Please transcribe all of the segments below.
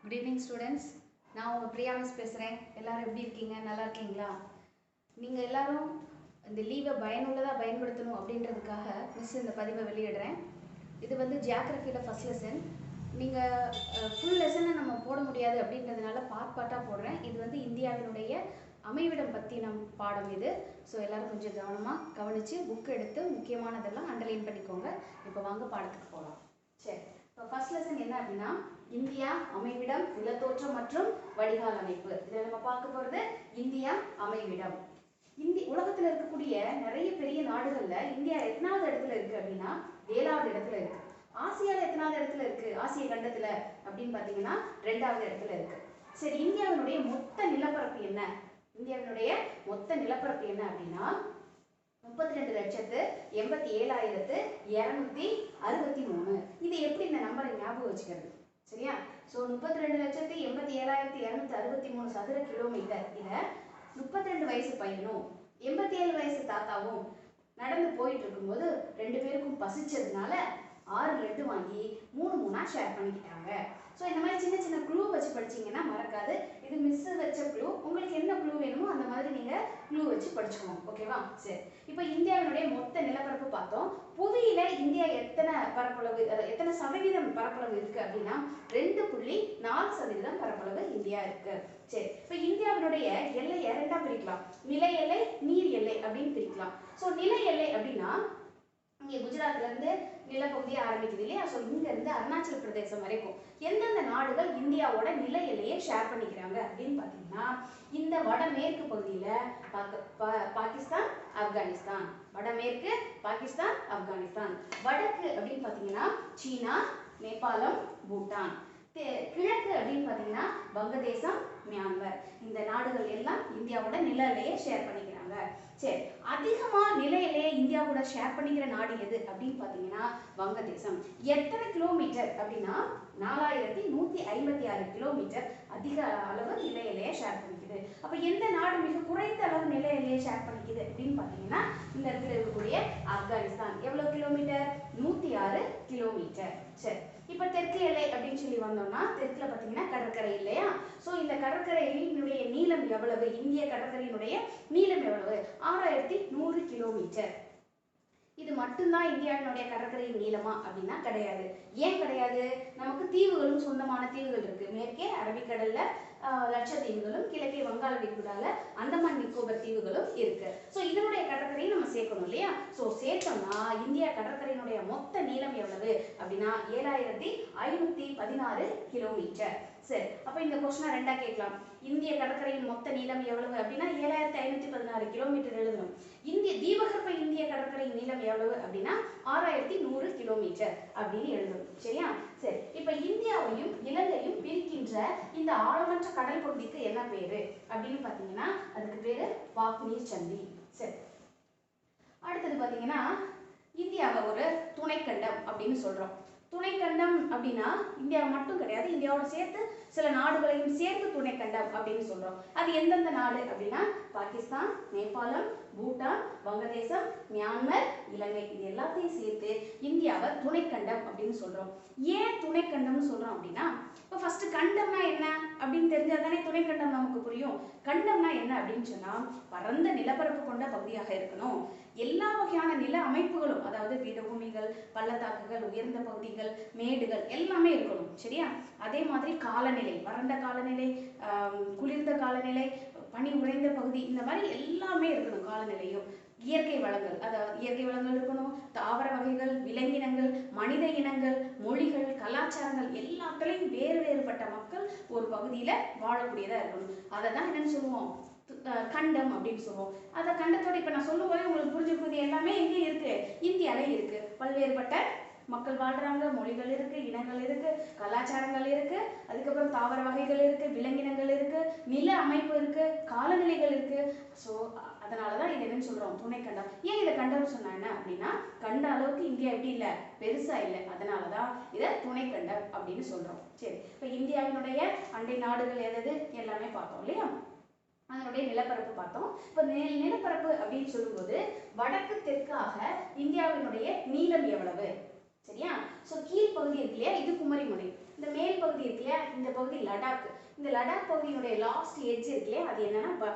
Good evening students. நான் உங்கள் Priya miss பேசுகிறேன். எல்லாரும் எப்படி இருக்கீங்க? நல்லா இருக்கீங்களா? நீங்கள் எல்லாரும் இந்த லீவை பயனுள்ளதாக பயன்படுத்தணும் அப்படின்றதுக்காக மிஸ் இந்த பதிவை வெளியிடுறேன். இது வந்து ஜியாகிரஃபியில் ஃபஸ்ட் லெசன். நீங்கள் ஃபுல் லெசனை நம்ம போட முடியாது அப்படின்றதுனால பார்ட்டாக போடுறேன். இது வந்து இந்தியாவினுடைய அமைவிடம் பற்றின பாடம் இது. ஸோ எல்லோரும் கொஞ்சம் கவனமாக கவனித்து புக் எடுத்து முக்கியமானதெல்லாம் அண்டர்லைன் பண்ணிக்கோங்க. இப்போ வாங்க பாடத்துக்கு போகலாம். சரி, இப்போ ஃபர்ஸ்ட் லெசன் என்ன அப்படின்னா இந்தியா அமைவிடம் நிலத்தோற்றம் மற்றும் வடிகால் அமைப்பு. இதில் நம்ம பார்க்க போகிறது இந்தியா அமைவிடம். உலகத்தில் இருக்கக்கூடிய நிறைய பெரிய நாடுகளில் இந்தியா எத்தனாவது இடத்துல இருக்குது அப்படின்னா 7வது இடத்துல இருக்குது. ஆசியாவில் எத்தனாவது இடத்துல இருக்குது? ஆசிய கண்டத்தில் அப்படின்னு பார்த்தீங்கன்னா 2வது இடத்துல இருக்குது. சரி, இந்தியாவினுடைய மொத்த நிலப்பரப்பு என்ன? இந்தியாவினுடைய மொத்த நிலப்பரப்பு என்ன அப்படின்னா 32,87,263. இது எப்படி இந்த நம்பரை ஞாபகம் வச்சுக்கிறது? சரியா? ஸோ 32,87,263 சதுர கிலோமீட்டர். இதை 32 வயசு பையனும் 87 வயசு தாத்தாவும் நடந்து போயிட்டு இருக்கும்போது 2 பேருக்கும் பசிச்சதுனால 6 லட்டு வாங்கி 3 ஷேர் பண்ணிக்கிட்டாங்க. ஸோ இந்த மாதிரி சின்ன சின்ன க்ளூ வச்சு படிச்சிங்கன்னா மறக்காது. இது மிஸ் வச்ச க்ளூ. உங்களுக்கு என்ன க்ளூ வேணுமோ அந்த மாதிரி நீங்கள் க்ளூ வச்சு படிச்சுக்கோங்க. ஓகேவா? சரி, இப்போ இந்தியாவினுடைய மொத்த நிலப்பரப்பு பார்த்தோம். புவியில இந்தியா எத்தனை சதவீதம் பரப்பளவு இருக்கு அப்படின்னா 2.4% பரப்பளவு இந்தியா இருக்கு. சரி, இப்போ இந்தியாவினுடைய எல்லையை 2ஆ பிரிக்கலாம். நில எல்லை, நீர் எல்லை அப்படின்னு பிரிக்கலாம். ஸோ நில எல்லை அப்படின்னா இங்கே குஜராத்ல இருந்து நிலப்பகுதியை ஆரம்பிக்குது இல்லையா? ஸோ இங்க இருந்து அருணாச்சல பிரதேசம் வரைக்கும் எந்தெந்த நாடுகள் இந்தியாவோட நில எல்லையை ஷேர் பண்ணிக்கிறாங்க அப்படின்னு பார்த்தீங்கன்னா இந்த வடமேற்கு பகுதியில பாகிஸ்தான், ஆப்கானிஸ்தான். வடமேற்கு பாகிஸ்தான், ஆப்கானிஸ்தான். வடக்கு அப்படின்னு பார்த்தீங்கன்னா சீனா, நேபாளம், பூட்டான். கிழக்கு அப்படின்னு பார்த்தீங்கன்னா வங்கதேசம், மியான்மர். இந்த நாடுகள் எல்லாம் இந்தியாவோட நில எல்லையை ஷேர் பண்ணிக்கிறாங்க. சரி, அதிகமா நில எல்லையை இந்தியாவோட ஷேர் பண்ணிக்கிற நாடு எது அப்படின்னு பார்த்தீங்கன்னா வங்கதேசம். எத்தனை கிலோமீட்டர் அப்படின்னா 4156 கிலோமீட்டர் அதிக அளவு நில எல்லையை ஷேர் பண்ணிக்குது. அப்ப எந்த நாடு மிக குறைந்த அளவு நில எல்லையை ஷேர் பண்ணிக்குது அப்படின்னு பார்த்தீங்கன்னா இந்த இடத்துல இருக்கக்கூடிய ஆப்கானிஸ்தான். எவ்வளவு கிலோமீட்டர்? 106 கிலோமீட்டர். சரி, இப்ப தெற்கு எல்லை அப்படின்னு சொல்லி வந்தோம்னா தெற்குல பார்த்தீங்கன்னா கடற்கரை இல்லையா? ஸோ இந்த கடற்கரையினுடைய நீளம் எவ்வளவு? இந்திய கடற்கரையினுடைய நீளம் எவ்வளவு? 6100 கிலோமீட்டர். இது மட்டும்தான் இந்தியாவினுடைய கடற்கரையின் நீளமா அப்படின்னா கிடையாது. ஏன் கிடையாது? நமக்கு தீவுகளும் சொந்தமான தீவுகள் இருக்கு. மேற்கே அரபிக்கடல்ல லட்சத்தீவுகளும், கிழக்கே வங்காள விரிகுடால அந்தமான் நிக்கோபர் தீவுகளும் இருக்கு. ஸோ இதனுடைய கடற்கரையை நம்ம சேர்க்கணும் இல்லையா? ஸோ சேர்த்தோம்னா இந்தியா கடற்கரையினுடைய மொத்த நீளம் எவ்வளவு அப்படின்னா 7516 கிலோமீட்டர். சரி, அப்ப இந்த கொஸ்டினை 2ஆ கேட்கலாம். இந்திய கடற்கரையின் மொத்த நீளம் எவ்வளவு அப்படின்னா 7516 கிலோமீட்டர் எழுதணும். தீபகற்ப இந்திய கடற்கரையின் நீளம் எவ்வளவு அப்படின்னா 6100 கிலோமீட்டர் அப்படின்னு எழுதணும். சரியா? சரி, இப்ப இந்தியாவையும் இலங்கையும் பிரிக்கின்ற இந்த ஆழமற்ற கடல் பகுதிக்கு என்ன பேரு அப்படின்னு பாத்தீங்கன்னா அதுக்கு பேரு பாக் நீர் சந்தி. சரி, அடுத்தது பாத்தீங்கன்னா இந்தியாவை ஒரு துணைக்கண்டம் அப்படின்னு சொல்றோம். துணைக்கண்டம் அப்படின்னா இந்தியாவை மட்டும் கிடையாது, இந்தியாவோட சேர்த்து சில நாடுகளையும் சேர்த்து துணைக்கண்டம் அப்படின்னு சொல்றோம். அது எந்தெந்த நாடு அப்படின்னா பாகிஸ்தான், நேபாளம், பூட்டான், வங்கதேசம், மியான்மர், இலங்கை. இது எல்லாத்தையும் சேர்த்து இந்தியாவை துணைக்கண்டம் அப்படின்னு சொல்றோம். ஏன் துணைக்கண்டம்னு சொல்றோம் அப்படின்னா இப்போ ஃபர்ஸ்ட் கண்டம்னா என்ன அப்படின்னு தெரிஞ்சாதானே துணைக்கண்டம் நமக்கு புரியும். கண்டம்னா என்ன அப்படின்னு சொன்னா பரந்த நிலப்பரப்பு கொண்ட பகுதியாக இருக்கணும். எல்லா வகையான நில அமைப்புகளும், அதாவது பீடபூமிகள், பள்ளத்தாக்குகள், உயர்ந்த பகுதிகள், மேடுகள் எல்லாமே இருக்கணும். சரியா? அதே மாதிரி காலநிலை, வறண்ட காலநிலை, குளிர்ந்த காலநிலை, பனி உறைந்த பகுதி, இந்த மாதிரி எல்லாமே இருக்கணும். காலநிலையும் இயற்கை வளங்கள், அதாவது இயற்கை வளங்கள் இருக்கணும். தாவர வகைகள், விலங்கினங்கள், மனித இனங்கள், மொழிகள், கலாச்சாரங்கள் எல்லாத்துலேயும் வேறு வேறுபட்ட மக்கள் ஒரு பகுதியில வாழக்கூடியதா இருக்கணும். அதை தான் என்னன்னு சொல்லுவோம்? கண்டம் அப்படின்னு சொல்லுவோம். அந்த கண்டத்தோட இப்ப நான் சொல்லும் போதே உங்களுக்கு புரிஞ்சுக்கிறது எல்லாமே எங்கே இருக்கு? இந்தியாவில இருக்கு. பல்வேறுபட்ட மக்கள் வாழ்றாங்க, மொழிகள் இருக்கு, இனங்கள் இருக்கு, கலாச்சாரங்கள் இருக்கு, அதுக்கப்புறம் தாவர வகைகள் இருக்கு, விலங்கினங்கள் இருக்கு, நில அமைப்பு இருக்கு, காலநிலைகள் இருக்கு. ஸோ அதனாலதான் இது என்னன்னு சொல்றோம்? துணைக்கண்டம். ஏன் இதை கண்டம் சொன்னா என்ன அப்படின்னா கண்ட அளவுக்கு இந்தியா எப்படி இல்லை, பெருசா இல்லை. அதனாலதான் இதை துணைக்கண்டம் அப்படின்னு சொல்றோம். சரி, இப்ப இந்தியாவினுடைய அண்டை நாடுகள் எது எல்லாமே பார்த்தோம் இல்லையா? அதனுடைய நிலப்பரப்பு பார்த்தோம். இப்போ நிலப்பரப்பு அப்படின்னு சொல்லும்போது வடக்கு தெற்காக இந்தியாவினுடைய நீளம் எவ்வளவு? சரியா? ஸோ கீழ்ப்பகுதி இருக்கு இல்லையா? இது குமரிமுனை. இந்த மேல் பகுதி இருக்கு இல்லையா, இந்த பகுதி லடாக். இந்த லடாக் பகுதியினுடைய லாஸ்ட் எட்ஜ் இருக்கு இல்லையா, அது என்னன்னா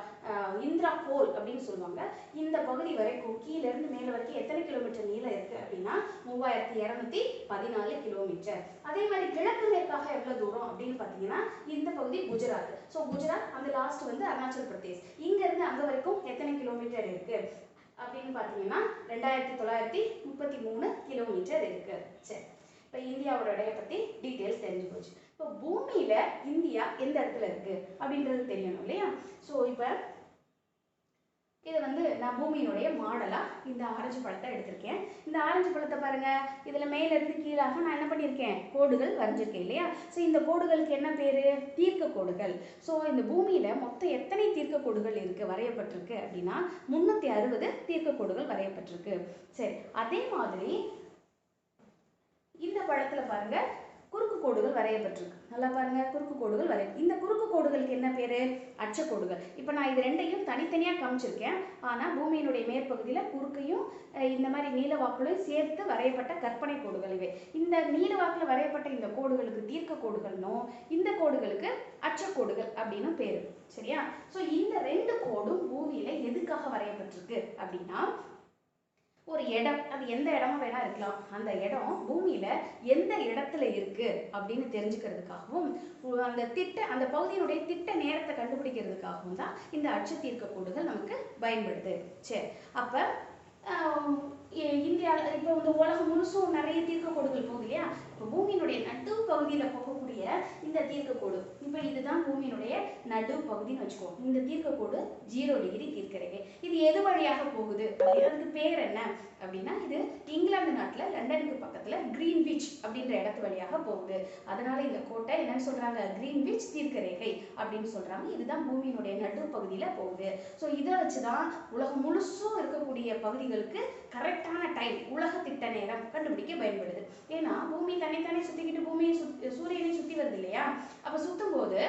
இந்திரா கோல் அப்படின்னு சொல்லுவாங்க. இந்த பகுதி வரைக்கும் கீழே இருந்து மேலே வரைக்கும் எத்தனை கிலோமீட்டர் நீளம் இருக்கு அப்படின்னா 3214 கிலோமீட்டர். அதே மாதிரி கிழக்கு மேற்காக எவ்வளவு தூரம் அப்படின்னு பார்த்தீங்கன்னா இந்த பகுதி குஜராத். ஸோ குஜராத் அந்த லாஸ்ட் வந்து அருணாச்சல் பிரதேஷ். இங்க இருந்து அங்க வரைக்கும் எத்தனை கிலோமீட்டர் இருக்கு அப்படின்னு பார்த்தீங்கன்னா 2933 கிலோமீட்டர் இருக்கு. சரி, இப்போ இந்தியாவோட இடைய பத்தி டீட்டெயில்ஸ் தெரிஞ்சு போச்சு. இப்போ பூமியில இந்தியா எந்த இடத்துல இருக்கு அப்படின்றது தெரியணும் இல்லையா. ஸோ இப்போ இது வந்து நான் பூமியினுடைய மாடலா இந்த ஆரஞ்சு பழத்தை எடுத்திருக்கேன். இந்த ஆரஞ்சு பழத்தை பாருங்க, இதுல மேல இருந்து கீழாக நான் என்ன பண்ணியிருக்கேன், கோடுகள் வரைஞ்சிருக்கேன் இல்லையா. ஸோ இந்த கோடுகளுக்கு என்ன பேரு, தீர்க்க கோடுகள். ஸோ இந்த பூமியில மொத்தம் எத்தனை தீர்க்க கோடுகள் இருக்கு வரையப்பட்டிருக்கு அப்படின்னா 360 தீர்க்க கோடுகள் வரையப்பட்டிருக்கு. சரி, அதே மாதிரி இந்த படத்துல பாருங்க குறுக்கு கோடுகள் வரையப்பட்டிருக்கு. நல்லா பாருங்க, குறுக்கு கோடுகள் இந்த குறுக்கு கோடுகளுக்கு என்ன பேரு, அச்சக்கோடுகள். இப்போ நான் இது ரெண்டையும் தனித்தனியா காமிச்சிருக்கேன். ஆனா பூமியினுடைய மேற்பகுதியில குறுக்கையும் இந்த மாதிரி நீளவாக்குலையும் சேர்த்து வரையப்பட்ட கற்பனை கோடுகள் இவை. இந்த நீளவாக்குல வரையப்பட்ட இந்த கோடுகளுக்கு தீர்க்க கோடுகள்னும் இந்த கோடுகளுக்கு அச்சக்கோடுகள் அப்படின்னு பேரு. சரியா. ஸோ இந்த ரெண்டு கோடும் பூமியில எதுக்காக வரையப்பட்டிருக்கு அப்படின்னா, ஒரு இடம், அது எந்த இடமா வேணா இருக்கலாம், அந்த இடம் பூமியில எந்த இடத்துல இருக்கு அப்படின்னு தெரிஞ்சுக்கிறதுக்காகவும் அந்த பகுதியினுடைய திட்ட நேரத்தை கண்டுபிடிக்கிறதுக்காகவும் தான் இந்த அச்சு தீர்க்க கோடுகள் நமக்கு பயன்படுது. சரி, அப்ப இந்தியா இப்போ இந்த உலகம் முழுசும் நிறைய தீர்க்க கோடுகள் போகுது இல்லையா. இப்போ பூமியினுடைய நடு பகுதியில போகக்கூடிய இந்த தீர்க்க கோடு, இப்போ இதுதான் பூமியினுடைய நடு பகுதின்னு வச்சுக்கோ. இந்த தீர்க்க கோடு 0 டிகிரி தீர்க்கரேகை. இது எது வழியாக போகுது, அதுக்கு பேர் என்ன அப்படின்னா, இது இங்கிலாந்து நாட்டுல லண்டனுக்கு பக்கத்துல கிரீன்விச் அப்படின்ற இடத்து வழியாக போகுது. அதனால இந்த கோட்டை என்னன்னு சொல்றாங்க, கிரீன்விச் தீர்க்கரேகை அப்படின்னு சொல்றாங்க. இதுதான் பூமியினுடைய நடு பகுதியில போகுது. ஸோ இதை வச்சுதான் உலகம் முழுசும் இருக்கக்கூடிய பகுதிகளுக்கு கரெக்டான டைம், உலக திட்ட நேரம் கண்டுபிடிக்க பயன்படுது. ஏன்னா பூமி தன்னைத்தானே சுத்திக்கிட்டு பூமியை சூரியனை சுத்தி வருது இல்லையா. அப்ப சுத்தும் போது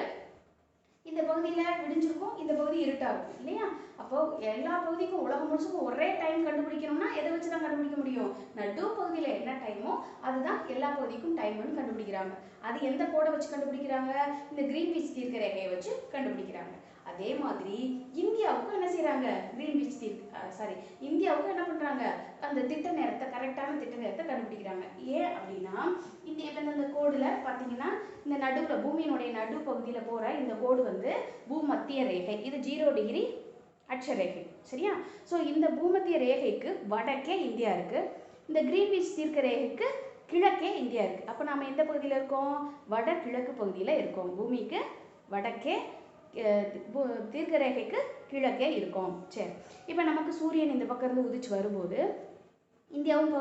இந்த பகுதியில விடிஞ்சிருக்கும், இந்த பகுதி இருட்டாகும் இல்லையா. அப்போ எல்லா பகுதிக்கும் உலகம் முழுசுக்கும் ஒரே டைம் கண்டுபிடிக்கணும்னா எதை வச்சுதான் கண்டுபிடிக்க முடியும், நடு பகுதியில என்ன டைமோ அதுதான் எல்லா பகுதிக்கும் டைம்னு கண்டுபிடிக்கிறாங்க. அது எந்த கோடை வச்சு கண்டுபிடிக்கிறாங்க, இந்த கிரீன்விச் தீர்க்கரேகையை வச்சு கண்டுபிடிக்கிறாங்க. அதே மாதிரி இந்தியாவுக்கும் என்ன செய்யறாங்க, இந்தியாவுக்கும் என்ன பண்றாங்க, அந்த திட்ட நேரத்தை, கரெக்டான திட்ட நேரத்தை கண்டுபிடிக்கிறாங்க. ஏன் அப்படின்னா இந்த கோடுல பாத்தீங்கன்னா இந்த நடுவுல பூமியினுடைய நடு பகுதியில போற இந்த கோடு வந்து பூமத்திய ரேகை. இது 0 டிகிரி அட்சரேகை. சரியா. ஸோ இந்த பூமத்திய ரேகைக்கு வடக்கே இந்தியா இருக்கு, இந்த கிரீன்விச் தீர்க்க ரேகைக்கு கிழக்கே இந்தியா இருக்கு. அப்ப நாம எந்த பகுதியில இருக்கோம், வடகிழக்கு பகுதியில இருக்கோம். பூமிக்கு வடக்கே, தீர்க்க ரேகைக்கு கிழக்கே இருக்கும். சரி, இப்போ நமக்கு சூரியன் இந்த பக்கம் இருந்து உதிச்சு வரும்போது, இந்தியாவும்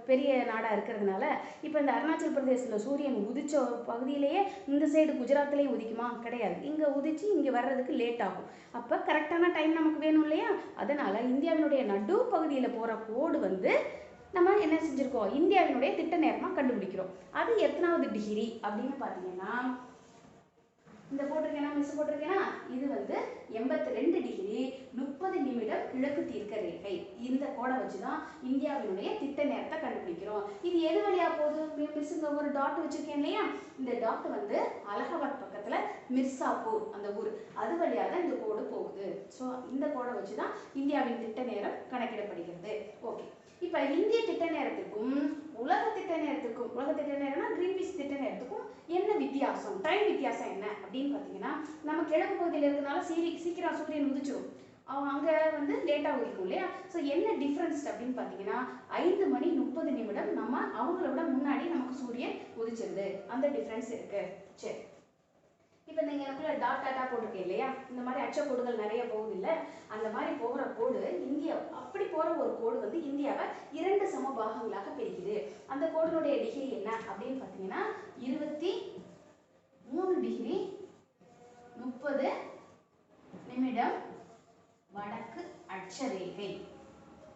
பெரிய நாடாக இருக்கிறதுனால இப்போ இந்த அருணாச்சல் பிரதேசத்தில் சூரியன் உதிச்ச பகுதியிலேயே இந்த சைடு குஜராத்லேயே உதிக்குமா, கிடையாது. இங்கே உதிச்சு இங்கே வர்றதுக்கு லேட் ஆகும். அப்போ கரெக்டான டைம் நமக்கு வேணும் இல்லையா. அதனால இந்தியாவினுடைய நடு பகுதியில் போகிற கோடு வந்து நம்ம என்ன செஞ்சுருக்கோம், இந்தியாவினுடைய திட்ட நேரமாக கண்டுபிடிக்கிறோம். அது எத்தனாவது டிகிரி அப்படின்னு பார்த்தீங்கன்னா, இந்த போட்டிருக்கேனா, மிஸ் போட்டிருக்கேனா, இது வந்து 82 டிகிரி 30 நிமிடம் கிழக்கு தீர்க்க ரேகை. இந்த கோடை வச்சுதான் இந்தியாவினுடைய திட்ட நேரத்தை கண்டுபிடிக்கிறோம். இது எது வழியா போகுது, மிஸ் இங்க ஒரு டாட் வச்சிருக்கேன் இல்லையா, இந்த டாட் வந்து அலகாபாத் பக்கத்துல மிர்சாப்பூர் அந்த ஊர், அது வழியா தான் இந்த கோடு போகுது. ஸோ இந்த கோடை வச்சுதான் இந்தியாவின் திட்ட நேரம் கணக்கிடப்படுகிறது. ஓகே, இப்ப இந்திய திட்ட நேரத்துக்கும் உலக திட்ட நேரத்துக்கும், உலக திட்ட நேரம்னா கிரீன்விச் திட்ட நேரத்துக்கும் என்ன வித்தியாசம், டைம் வித்தியாசம் என்ன அப்படின்னு பார்த்தீங்கன்னா, நம்ம கிழக்கு பகுதியில் இருக்கிறதுனால சீக்கிரம் சூரியன் உதிச்சிடும், அங்கே வந்து லேட்டாக உதிக்கும் இல்லையா. ஸோ என்ன டிஃப்ரென்ஸ் அப்படின்னு பார்த்தீங்கன்னா 5 மணி 30 நிமிடம் நம்ம அவங்கள விட முன்னாடி நமக்கு சூரியன் உதிச்சிருது, அந்த டிஃப்ரென்ஸ் இருக்கு. சரி, இப்போ நீங்கள் எனக்குள்ள டாட் டாட்டா போட்டிருக்கேன் இல்லையா, இந்த மாதிரி அச்சக்கோடுகள் நிறைய போகுது இல்லை, அந்த மாதிரி போகிற கோடு இந்தியா, அப்படி போகிற ஒரு கோடு வந்து இந்தியாவை 2 சம பாகங்களாக பிரிக்குது. அந்த கோடினுடைய டிகிரி என்ன அப்படின்னு பார்த்தீங்கன்னா 23 டிகிரி 30 நிமிடம் வடக்கு அட்சரேகை.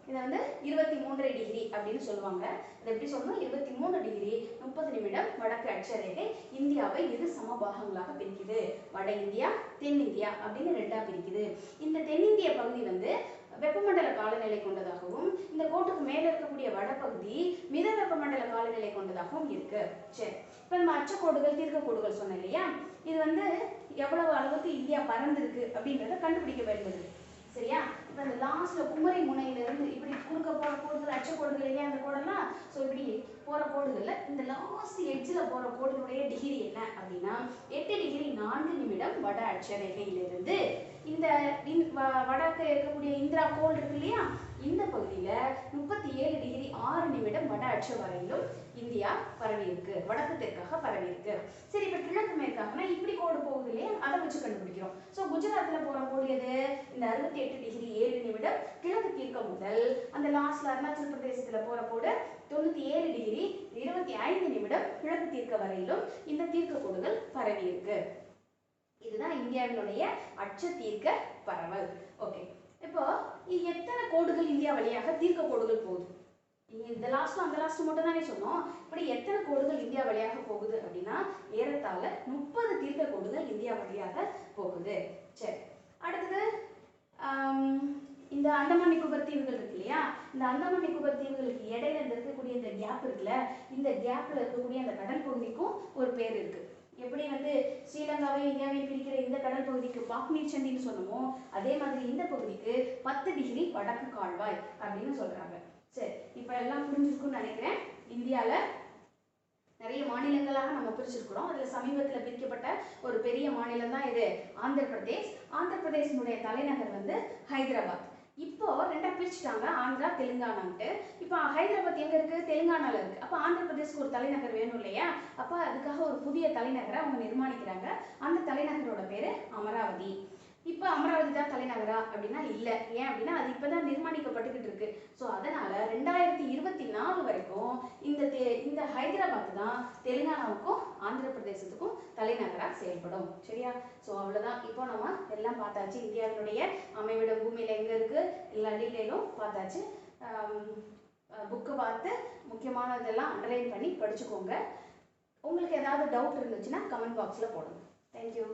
இதை வந்து 23 டிகிரி அப்படின்னு சொல்லுவாங்க. அதை எப்படி சொல்லணும், 23 டிகிரி 30 நிமிடம் வடக்கு அட்சரேகை இந்தியாவை 2 சம பாகங்களாக பிரிக்குது. வட இந்தியா, தென்னிந்தியா அப்படின்னு 2ஆ பிரிக்குது. இந்த தென்னிந்திய பகுதி வந்து வெப்பமண்டல காலநிலை கொண்டதாகவும், இந்த கோட்டுக்கு மேல இருக்கக்கூடிய வடபகுதி மித வெப்பமண்டல காலநிலை கொண்டதாகவும் இருக்கு. சரி, இப்ப நம்ம அச்சக்கோடுகள் தீர்க்க கோடுகள் சொன்னோம் இல்லையா, இது வந்து எவ்வளவு அளவுக்கு இந்தியா பறந்துருக்கு அப்படின்றத கண்டுபிடிக்க பயன்படுது. சரியா, இப்ப இந்த லாஸ்ட்ல குமரி முனையில இருந்து இப்படி குறுக்க போற கோடுகள் அச்சக்கோடுகள் இல்லையா, அந்த கோடெல்லாம் ஸோ இப்படி போற கோடுகள்ல இந்த லாஸ்ட் எட்ஜில் போற கோடுடைய டிகிரி என்ன அப்படின்னா 8 டிகிரி 4 நிமிடம் வட அட்சரேகையிலிருந்து இந்த வடக்கு இருக்கக்கூடிய இந்திரா கோள் இருக்கு இல்லையா, இந்த பகுதியில 37 டிகிரி 6 நிமிடம் வட அட்ச வரையிலும் இந்தியா பரவி இருக்கு, வடக்கு தெற்காக பரவி இருக்கு. சரி, இப்ப கிழக்கு மேற்காகனா இப்படி கோடு போகுது இல்லையா, அதை வச்சு கண்டுபிடிக்கிறோம். ஸோ குஜராத்ல போற கோடு எது, இந்த 68 டிகிரி 7 நிமிடம் கிழக்கு தீர்க்கம் முதல் அந்த லாஸ்ட்ல அருணாச்சல் பிரதேசத்துல போற கோடு 97 டிகிரி 25 நிமிடம் கிழக்கு தீர்க்க வரையிலும் இந்த தீர்க்க கோடுகள் பரவி இருக்கு. இதுதான் இந்தியாவினுடைய அட்ச தீர்க்க பரவல். ஓகே, இப்போ எத்தனை கோடுகள் இந்தியா வழியாக தீர்க்க கோடுகள் போகுது, இந்த லாஸ்ட்டும் அந்த லாஸ்ட் மட்டும் தானே சொன்னோம். இப்படி எத்தனை கோடுகள் இந்தியா வழியாக போகுது அப்படின்னா ஏறத்தாழ 30 தீர்க்க கோடுகள் இந்தியா வழியாக போகுது. சரி, அடுத்தது இந்த அந்தமான் நிக்கோபர் தீவுகள் இருக்கு இல்லையா, இந்த அந்தமான் நிக்கோபர் தீவுகளுக்கு இடையில இருக்கக்கூடிய இந்த கேப் இருக்குல்ல, இந்த கேப்ல இருக்கக்கூடிய அந்த கடல் பகுதிக்கும் ஒரு பேர் இருக்கு. எப்படி வந்து ஸ்ரீலங்காவை இந்தியாவை பிரிக்கிற இந்த கடல் பகுதிக்கு பாக்மீர் சந்தின்னு சொன்னோமோ, அதே மாதிரி இந்த பகுதிக்கு 10 டிகிரி வடக்கு கால்வாய் அப்படின்னு சொல்றாங்க. சரி, இப்போ எல்லாம் புரிஞ்சிருக்கும்னு நினைக்கிறேன். இந்தியாவில் நிறைய மாநிலங்களாக நம்ம பிரிச்சிருக்கிறோம். அதில் சமீபத்தில் பிரிக்கப்பட்ட ஒரு பெரிய மாநிலம் தான் இது ஆந்திர பிரதேஷ். ஆந்திர பிரதேசனுடைய தலைநகர் வந்து ஹைதராபாத். இப்போ ரெண்டா பிரிச்சுட்டாங்க, ஆந்திரா தெலுங்கானான்ட்டு. இப்போ ஹைதராபாத் எங்க இருக்கு, தெலுங்கானால இருக்கு. அப்போ ஆந்திர பிரதேஷ்க்கு ஒரு தலைநகர் வேணும் இல்லையா, அப்போ அதுக்காக ஒரு புதிய தலைநகரை அவங்க நிர்மாணிக்கிறாங்க. அந்த தலைநகரோட பேரு அமராவதி. இப்போ அமராவதி தான் தலைநகரா அப்படின்னா இல்லை. ஏன் அப்படின்னா அது இப்போதான் நிர்மாணிக்கப்பட்டுக்கிட்டு இருக்கு. ஸோ அதனால 2024 வரைக்கும் இந்த ஹைதராபாத் தான் தெலுங்கானாவுக்கும் ஆந்திர பிரதேசத்துக்கும் தலைநகராக செயல்படும். சரியா, ஸோ அவ்வளோதான். இப்போ நம்ம எல்லாம் பார்த்தாச்சு, இந்தியாவினுடைய அமைவிடம் பூமியில் எங்கே இருக்கு எல்லா டீட்டெயிலும் பார்த்தாச்சு. புக்கு பார்த்து முக்கியமானதெல்லாம் அண்டர்லைன் பண்ணி படிச்சுக்கோங்க. உங்களுக்கு ஏதாவது டவுட் இருந்துச்சுன்னா கமெண்ட் பாக்ஸில் போடுங்க. தேங்க்யூ.